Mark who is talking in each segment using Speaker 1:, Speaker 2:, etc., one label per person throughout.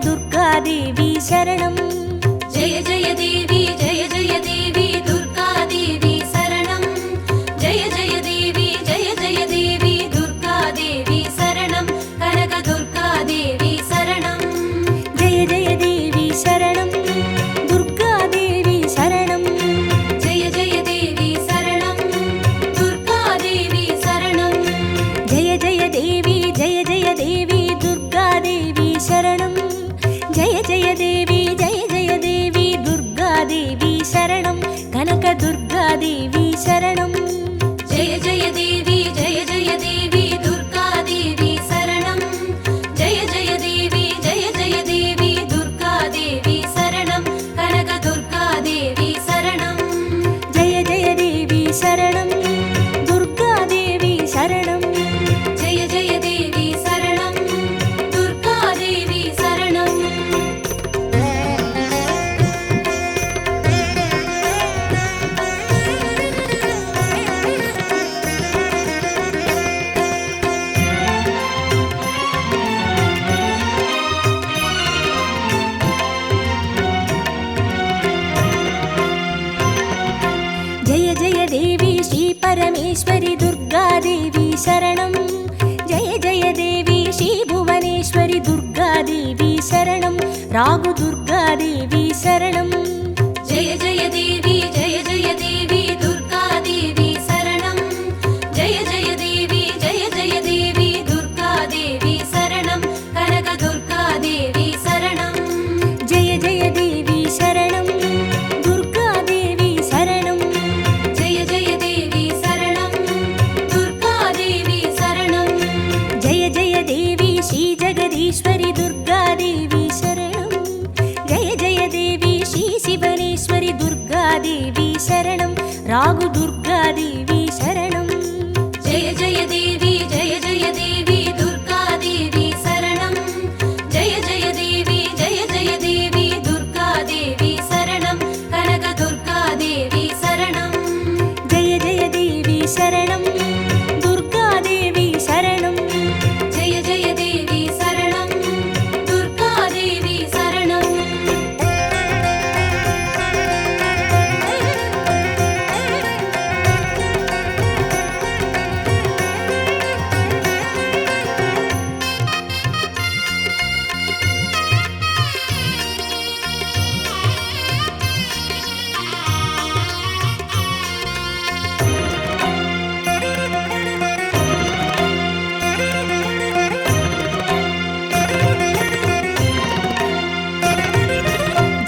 Speaker 1: दुर्गादेवी शरणं
Speaker 2: जय जय देवी दुर्गादेवी शरणं जय जय देवी दुर्गादेवी शरणं कनक दुर्गादेवी शरणं
Speaker 1: जय जय देवी शरणं दुर्गादेवी शरणं
Speaker 2: जय जय देवी शरणं दुर्गादेवी शरणं
Speaker 1: जय जय देवी दुर्गादेवी शरणं जय जय देवी दुर्गादेवी शरणं कनक दुर्गादेवी शरणं
Speaker 2: जय जय देवी दुर्गादेवी शरणं जय जय देवी दुर्गादेवी शरणं कनक दुर्गादेवी शरणं
Speaker 1: जय जय देवी शरणं दुर्गादेवी शरणं
Speaker 2: जय जय देवी शरणं दुर्गादेवी शरणं
Speaker 1: जय जय देवी श्री परमेश्वरी दुर्गादेवी शरणं जय जय देवी श्री भुवनेश्वरी दुर्गादेवी शरणं रागु दुर्गादेवी शरणं
Speaker 2: जय जय देवी दुर्गादेवी शरणं जय जय देवी दुर्गादेवी शरणं कनक दुर्गादेवी शरणं
Speaker 1: जय जय देवी शरणं दुर्गादेवी शरणं
Speaker 2: जय जय देवी शरणं दुर्गादेवी शरणं
Speaker 1: जय जय देवी श्री जगदीश्वरी दुर्गादेवी शरणं जय जय देवी श्री शिवनेश्वरी दुर्गादेवी शरणं रागु दुर्गादेवी शरणं
Speaker 2: जय जय देवी दुर्गादेवी शरणं जय जय देवी दुर्गादेवी शरणं कनक दुर्गादेवी शरणं
Speaker 1: जय जय देवी शरणं दुर्गादेवी शरणं
Speaker 2: जय जय देवी शरणं दुर्गादेवी शरणं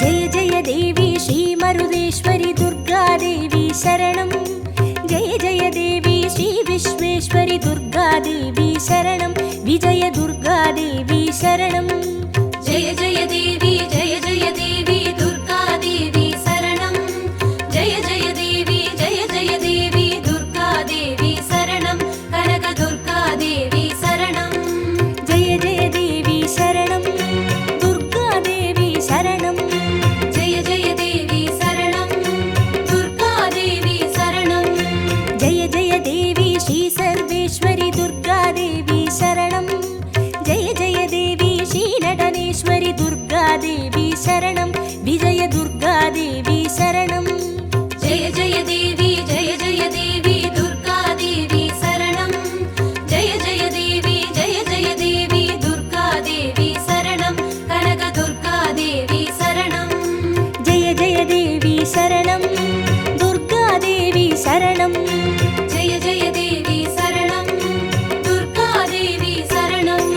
Speaker 1: जय जय देवी श्री मरुदेश्वरी दुर्गादेवी शरणं जय जय देवी श्री विश्वेश्वरी दुर्गादेवी शरणं विजय दुर्गादेवी शरणं
Speaker 2: जय जय देवी दुर्गादेवी शरणं जय जय देवी दुर्गादेवी शरणं कनक दुर्गादेवी शरणं
Speaker 1: जय जय देवी शरणं दुर्गादेवी शरणं
Speaker 2: जय जय देवी शरणं दुर्गादेवी शरणं
Speaker 1: जय जय देवी श्री सर्वेश्वरी दुर्गादेवी शरणं जय जय देवी श्री नटनेश्वरी दुर्गादेवी शरणं विजय दुर्गादेवी शरणं
Speaker 2: जय जय देवी दुर्गादेवी शरणं जय जय देवी दुर्गादेवी शरणं कनक दुर्गादेवी शरणं
Speaker 1: जय जय देवी शरणं दुर्गादेवी शरणं
Speaker 2: जय जय देवी शरणं दुर्गादेवी शरणं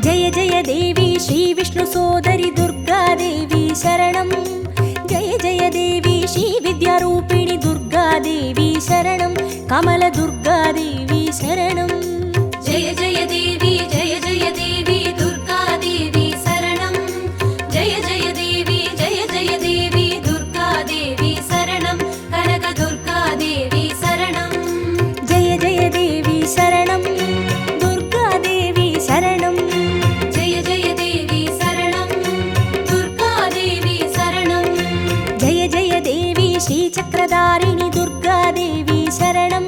Speaker 1: जय जय देवी श्री विष्णु सोदरी दुर्गादेवी शरणं जय जय देवी श्री विद्यारूपिणी दुर्गादेवी शरणं कमल दुर्गादेवी शरणं
Speaker 2: जय जय देवी दुर्गादेवी शरणं जय जय देवी दुर्गादेवी शरणं कनक दुर्गादेवी शरणं
Speaker 1: जय जय देवी शरणं श्रीचक्रधारिणि दुर्गादेवी शरणं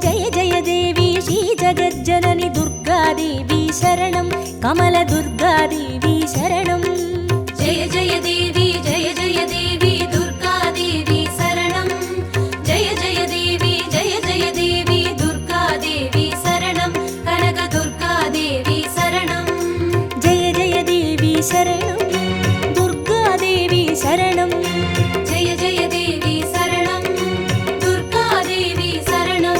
Speaker 1: जय जय देवी श्रीजगज्जननि दुर्गादेवी शरणं कमलदुर्गादेवी शरणं
Speaker 2: जय जय देवी दुर्गादेवी शरणं जय जय देवी दुर्गादेवी शरणं कनकदुर्गादेवी शरणं
Speaker 1: जय जय देवी शरणं दुर्गादेवी शरणं
Speaker 2: जय जय देवी शरणं दुर्गादेवी शरणं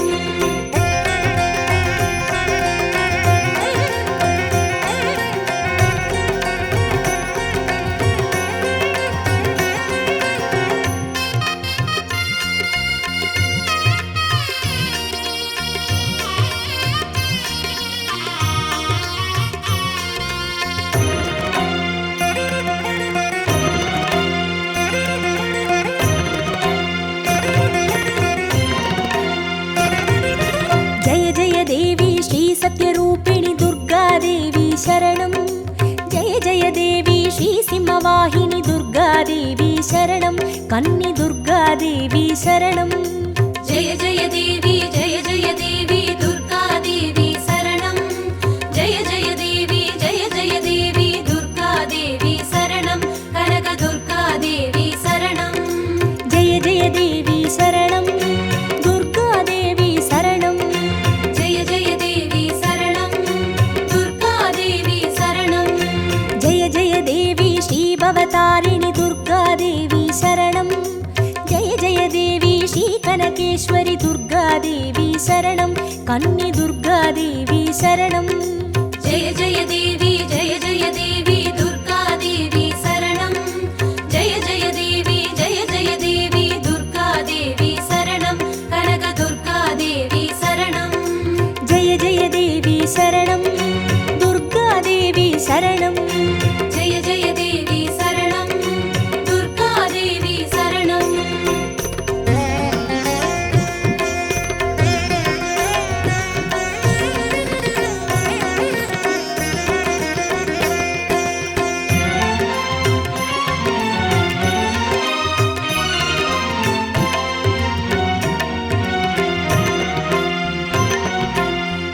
Speaker 1: जय जय देवी श्रीसत्यरूपिणि दुर्गादेवी शरणं जय जय देवी श्रीसिंहवाहिनि दुर्गादेवी शरणं कन्नि दुर्गादेवी शरणं
Speaker 2: जय जय देवी दुर्गादेवी शरणं जय जय देवी दुर्गादेवी शरणं कनकदुर्गादेवी शरणं
Speaker 1: जय जय देवी शरणं दुर्गादेवी शरणं
Speaker 2: जय जय देवी शरणं दुर्गादेवी शरणं
Speaker 1: जय जय देवी श्रीभवतारिणि दुर्गादेवी शरणं जय जय देवी श्रीकनकेश्वरि दुर्गादेवी शरणं कन्नि दुर्गादेवी शरणं
Speaker 2: जय जय देवी दुर्गादेवी शरणं जय जय देवी दुर्गादेवी शरणं कनकदुर्गादेवी शरणं
Speaker 1: जय जय देवी शरणं दुर्गादेवी शरणं
Speaker 2: जय जय देवी शरणं दुर्गादेवी शरणं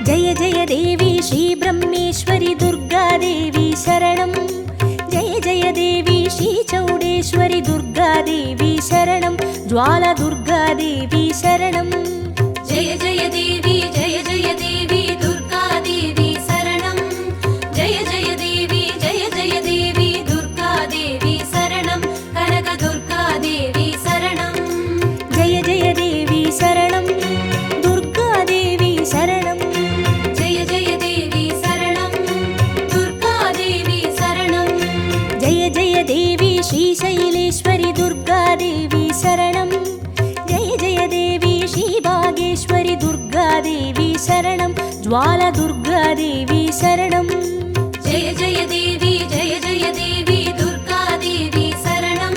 Speaker 1: जय जय देवी श्रीब्रह्मेश्वरि दुर्गादेवी शरणं जय जय देवी श्रीचौडेश्वरि दुर्गादेवी शरणं ज्वालदुर्गादेवी शरणं
Speaker 2: जय जय देवी दुर्गादेवी शरणं जय जय देवी दुर्गादेवी शरणं कनकदुर्गादेवी शरणं
Speaker 1: जय जय देवी शरणं दुर्गादेवी शरणं
Speaker 2: जय जय देवी शरणं दुर्गादेवी शरणं
Speaker 1: जय जय देवी श्रीशैलेश्वरि दुर्गादेवी शरणं जय जय देवी श्रीभागेश्वरि दुर्गादेवी शरणं ज्वालदुर्गादेवी शरणं
Speaker 2: जय जय देवी दुर्गादेवी शरणं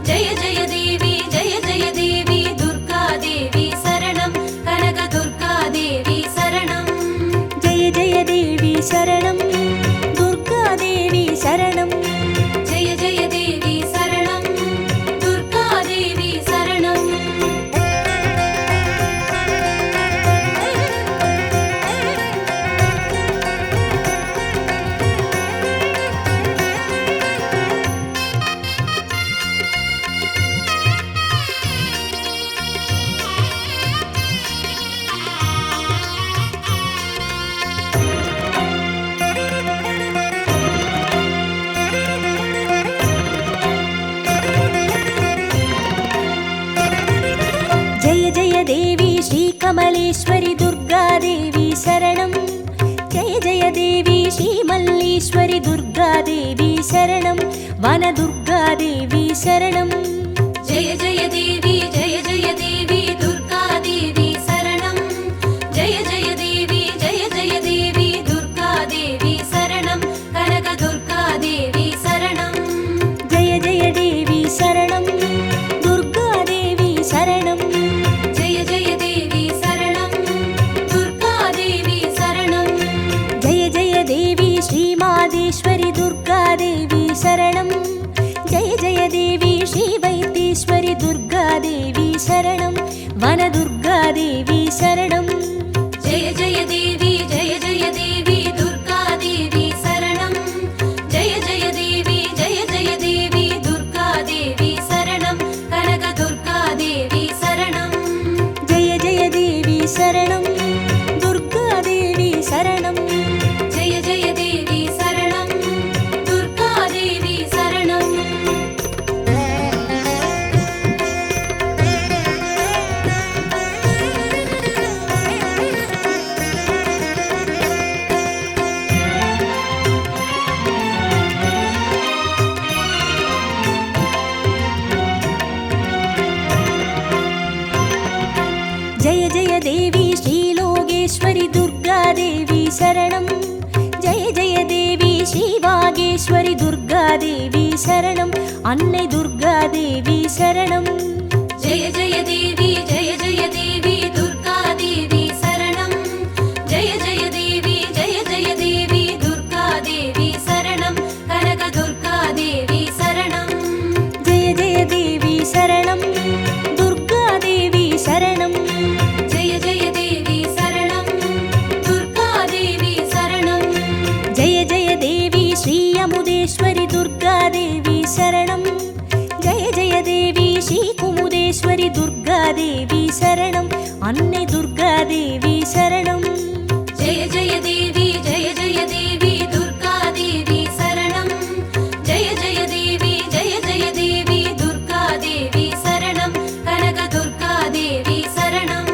Speaker 2: जय जय देवी दुर्गादेवी शरणं कनकदुर्गादेवी शरणं
Speaker 1: जय जय देवी शरणं दुर्गादेवी शरणं
Speaker 2: जय जय देवी शरणं दुर्गादेवी शरणं
Speaker 1: जय जय देवी श्रीकमलेश्वरि दुर्गादेवी शरणं जय जय देवी श्रीमल्लीश्वरि दुर्गादेवी शरणं वनदुर्गादेवी शरणं
Speaker 2: जय जय देवी दुर्गादेवी शरणं जय जय देवी दुर्गादेवी शरणं कनकदुर्गादेवी शरणं
Speaker 1: जय जय देवी शरणं दुर्गादेवी शरणं
Speaker 2: जय जय देवी शरणं दुर्गादेवी शरणं
Speaker 1: जय जय देवी श्रीमादेश्वरि दुर्गादेवी शरणं जय जय देवी श्रीवैद्येश्वरि दुर्गादेवी சரணம்.
Speaker 2: ஜெய ஜெய தேவி ஜெய ஜெய தேவி துர்கா தேவி சரணம். ஜெய ஜெய தேவி ஜெய ஜெய தேவி துர்கா தேவி சரணம். கனக துர்கா தேவி சரணம்.
Speaker 1: ஜெய ஜெய தேவி சரணம். துர்கா தேவி சரணம்.
Speaker 2: ஜெய ஜெய தேவி சரணம். துர்கா தேவி சரணம்.
Speaker 1: ஜெய ஜெய தேவி ஸ்ரீலோகேஸ்வரி துர்கா தேவி சரணம். ஜெய ஜெய தேவி ஸ்ரீவாகேஸ்வரி துர்கா தேவி சரணம். அன்னை துர்கா தேவி சரணம்.
Speaker 2: ஜெய ஜெய தேவி ஜெய ஜெய தேவி துர்கா தேவி சரணம். ஜெய ஜெய தேவி ஜெய ஜெய தேவி துர்கா தேவி சரணம். கனக துர்கா தேவி சரணம்.
Speaker 1: ஜெய ஜெய தேவி சரணம். துர்கா தேவி சரணம்.
Speaker 2: ஜெய ஜெய தேவி சரணம். துர்கா தேவி சரணம்.
Speaker 1: ஜெய ஜெய தேவி ஸ்ரீ அமுதேஸ்வரி துர்கா தேவி சரணம். ஜெய ஜெய தேவி ஸ்ரீ குமுதேஸ்வரி துர்கா தேவி சரணம். அன்னை துர்கா தேவி சரணம்.
Speaker 2: ஜெய ஜெய தேவி ஜெய ஜெய தேவி துர்கா தேவி சரணம். ஜெய ஜெய தேவி ஜெய ஜெய தேவி துர்கா தேவி சரணம். கனக துர்கா தேவி சரணம்.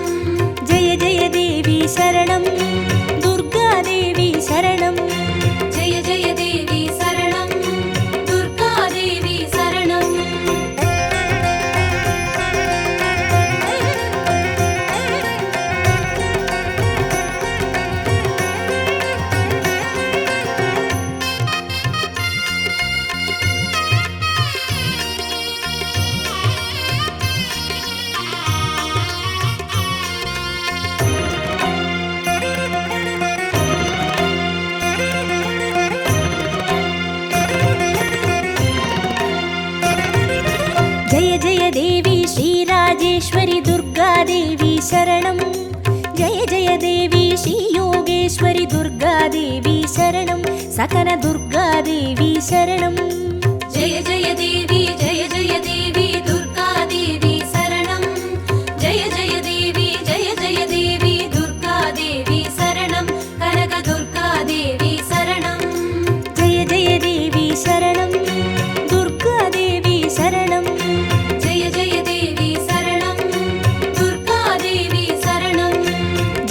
Speaker 1: ஜெய ஜெய தேவி சரணம். துர்கா தேவி சரணம்.
Speaker 2: ஜெய ஜெய தேவி சரணம். துர்கா தேவி சரணம்.
Speaker 1: ஜெய ஜெய தேவி ஸ்ரீராஜேஸ்வரி துர்கா தேவி சரணம். ஜெய ஜெய தேவி ஸ்ரீ யோகேஸ்வரி துர்கா தேவி சரணம். சகன துர்கா தேவி சரணம்.
Speaker 2: ஜெய ஜெய தேவி ஜெய ஜெய தேவி துர்கா தேவி சரணம். ஜெய ஜெய தேவி ஜெய ஜெய தேவி துர்கா தேவி சரணம். கனக துர்கா தேவி சரணம்.
Speaker 1: ஜெய ஜெய தேவி சரணம். துர்கா தேவி சரணம்.
Speaker 2: ஜெய ஜெய தேவி சரணம். துர்கா தேவி சரணம்.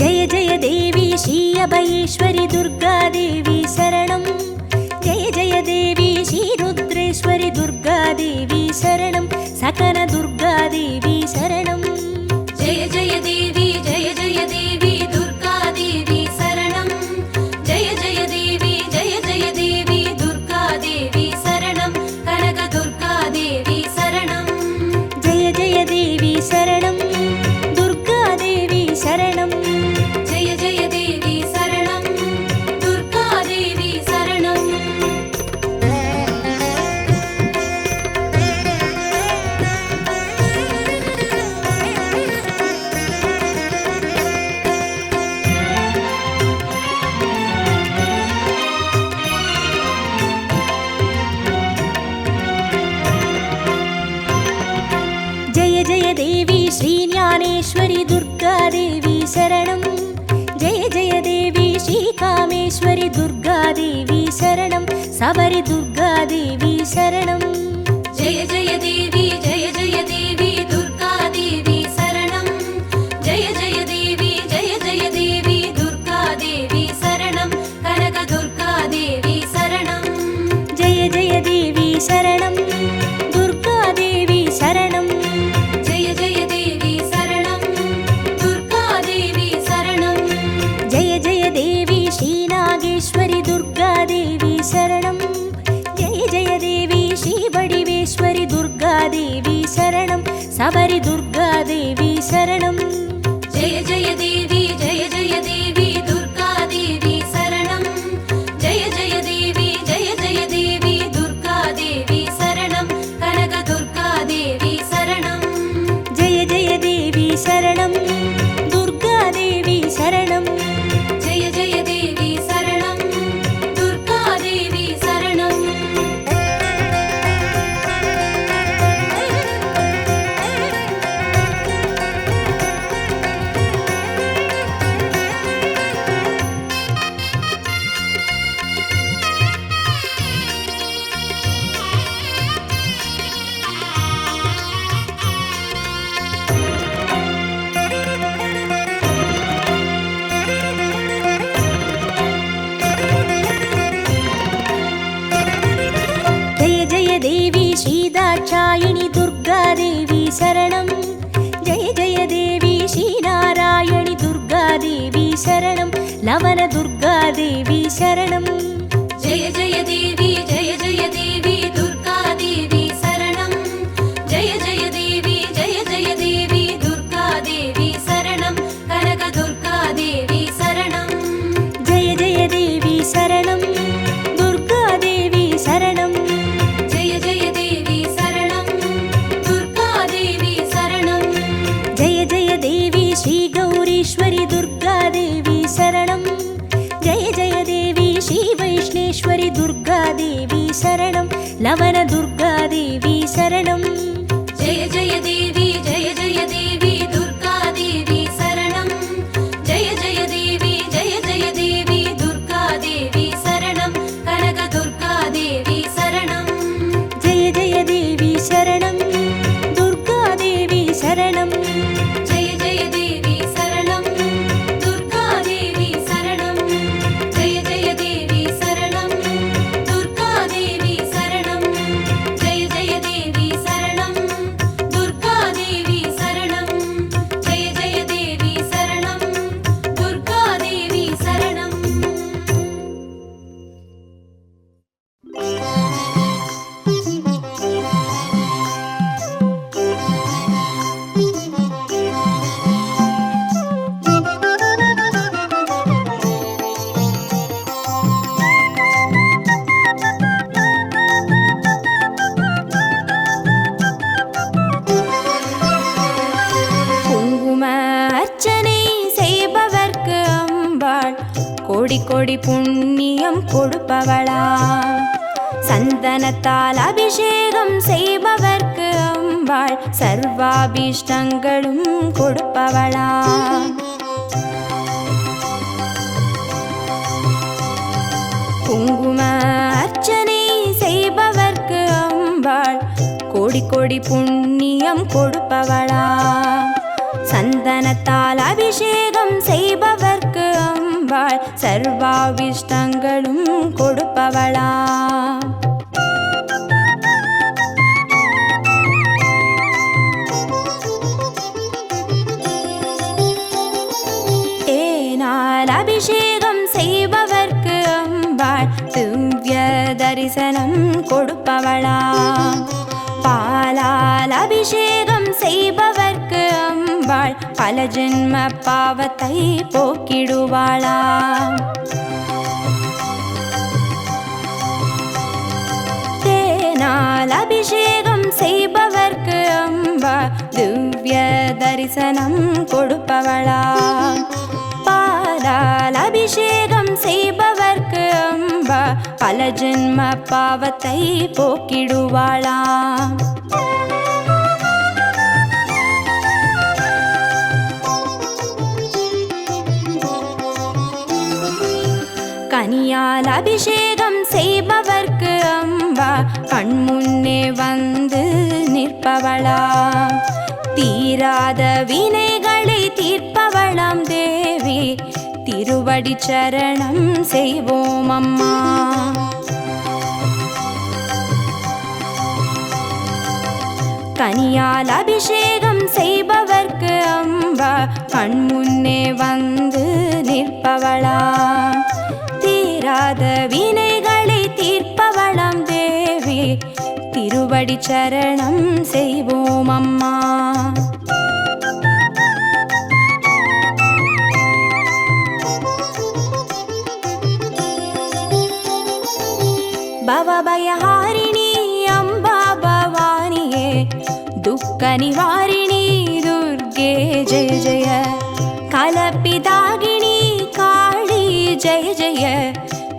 Speaker 1: ஜெய ஜெய தேவி ஸ்ரீ அபயேஸ்வரி துர்கா தேவி சரணம். ஜெய ஜெய தேவி ஸ்ரீ ருத்ரேஸ்வரி துர்கா தேவி சரணம். சகன துர்கா தேவி சரணம்.
Speaker 2: ஜெய ஜெய தேவி ஜெய ஜெய தேவி துர்கா தேவி சரணம். ஜெய ஜெய தேவி ஜெய ஜெய தேவி துர்கா தேவி சரணம். கனக துர்கா தேவி சரணம்.
Speaker 1: ஜெய ஜெய தேவி சரணம். துர்கா தேவி சரணம்.
Speaker 2: ஜெய ஜெய தேவி சரணம். துர்கா தேவி சரணம்.
Speaker 1: ஜெய ஜெய தேவி ஸ்ரீ ஞானேஸ்வரி துர்கா தேவி சரணம். ஜெய ஜெய தேவி ஸ்ரீ காமேஸ்வரி துர்கா தேவி சரணம். சபரி துர்கா தேவி சரணம்.
Speaker 2: ஜெய ஜெய தேவி ஜெய ஜெய தேவி துர்கா தேவி சரணம். ஜெய ஜெய தேவி ஜெய ஜெய தேவி துர்கா தேவி சரணம். கனக துர்கா தேவி சரணம்.
Speaker 1: ஜெய ஜெய தேவி சரணம். துர்கா தேவி சரணம்.
Speaker 2: ஜெய ஜெய தேவி சரணம். துர்கா தேவி சரணம்.
Speaker 1: ஜெய ஜெய தேவி ஸ்ரீ நாகேஸ்வரி துர்கா தேவி சரணம். ஜெய ஜெய தேவி ஸ்ரீ வடிவேஸ்வரி துர்கா தேவி சரணம். சபரி துர்கா தேவி சரணம்.
Speaker 2: ஜெய ஜெய தேவி ஜெய ஜெய தேவி துர்கா தேவி சரணம். ஜெய ஜெய தேவி ஜெய ஜெய தேவி துர்கா தேவி சரணம். கனக துர்கா தேவி சரணம்.
Speaker 1: ஜெய ஜெய தேவி சரணம். துர்கா देवी श्रीदाक्षायिणी दुर्गादेवी शरणं जय जय देवी श्रीनारायणि दुर्गादेवी शरणं लवण दुर्गादेवी शरणं
Speaker 2: जय जय देवी दुर्गादेवी शरणं जय जय देवी दुर्गादेवी शरणं कनक दुर्गादेवी शरणं
Speaker 1: जय जय देवी शरणं दुर्गादेवी शरणं
Speaker 2: जय जय देवी शरणं दुर्गादेवी शरणं
Speaker 1: जय जय देवी श्रीगौरीश्वरि दुर्गादेवी शरणं जय जय देवी श्रीवैष्णेश्वरि दुर्गादेवी शरणं लवण दुर्गादेवी शरणं
Speaker 2: जय जय देवी दुर्गादेवी शरणं जय जय देवी दुर्गादेवी शरणं कनक दुर्गादेवी शरणं
Speaker 1: जय जय देवी शरणं दुर्गादेवी शरणं
Speaker 2: जय जय देवी शरणं दुर्गादेवी शरणं जय जय देवी शरणं दुर्गादेवी शरणं जय जय देवी शरणं दुर्गादेवी शरणं जय जय देवी शरणं दुर्गादेवी शरणं
Speaker 1: குங்கும அர்ச்சனை செய்பவர்க்கு அம்பாள் கோடி கோடி புண்ணியம் கொடுப்பவளா சந்தனத்தால் அபிஷேகம் செய்பவர்க்கு அம்பாள் சர்வாபீஷ்டங்களும் கொடுப்பவளா குங்கும அர்ச்சனை செய்பவர்க்கு அம்பாள் கோடி கோடி புண்ணியம் கொடுப்பவளா சந்தனத்தால் அபிஷேகம் செய்பவர்க்கு அம்பாள் சர்வாவிஷ்டங்களும் கொடுப்பவளா தேனால் அபிஷேகம் செய்பவர்க்கு அம்பாள் திவ்ய தரிசனம் கொடுப்பவளா பாலால் அபிஷேகம் செய்பவர்க்கு அம்பாள் பல ஜென்ம பாவத்தை போக்கிடுவாளா தேனால் அபிஷேகம் செய்பவர்க்கு அம்பாள் திவ்ய தரிசனம் கொடுப்பவளா பாலால் அபிஷேகம் செய்பவர்க்கு அம்பா பல ஜென்ம பாவத்தை போக்கிடுவாளா கனியால் அபிஷேகம் செய்பவர்க்கு அம்பா கண்முன்னே வந்து நிற்பவளா தீராத வினைகளை தீர்ப்பவளாம் தேவி திருவடி சரணம் செய்வோம் அம்மா கனியால் அபிஷேகம் செய்பவர்க்கு அம்பா கண்முன்னே வந்து நிற்பவளா தீராத வினைகளை தீர்ப்பவளாம் தேவி திருவடி சரணம் செய்வோம் அம்மா பவபயஹாரிணி அம்பா பவானியே துக்க நிவாரிணி துர்கே ஜெய ஜெய கலப்பிதாகினி காளி ஜெய ஜெய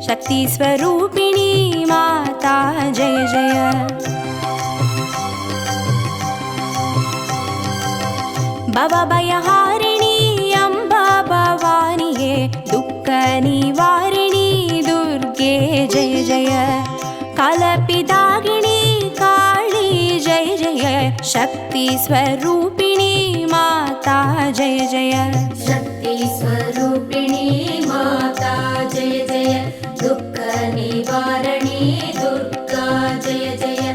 Speaker 1: शक्ति स्वरूपिणी माता जय जय भवभयहारिणी अम्बा भवानिये दुःख निवारिणी दुर्गे जय जय कलपिदागिनी काली जय जय शक्ति स्वरूपिणी माता जय जय
Speaker 2: शक्ति स्वरूपिणी माता जय जय दुःख निवारणी दुर्गा जय जय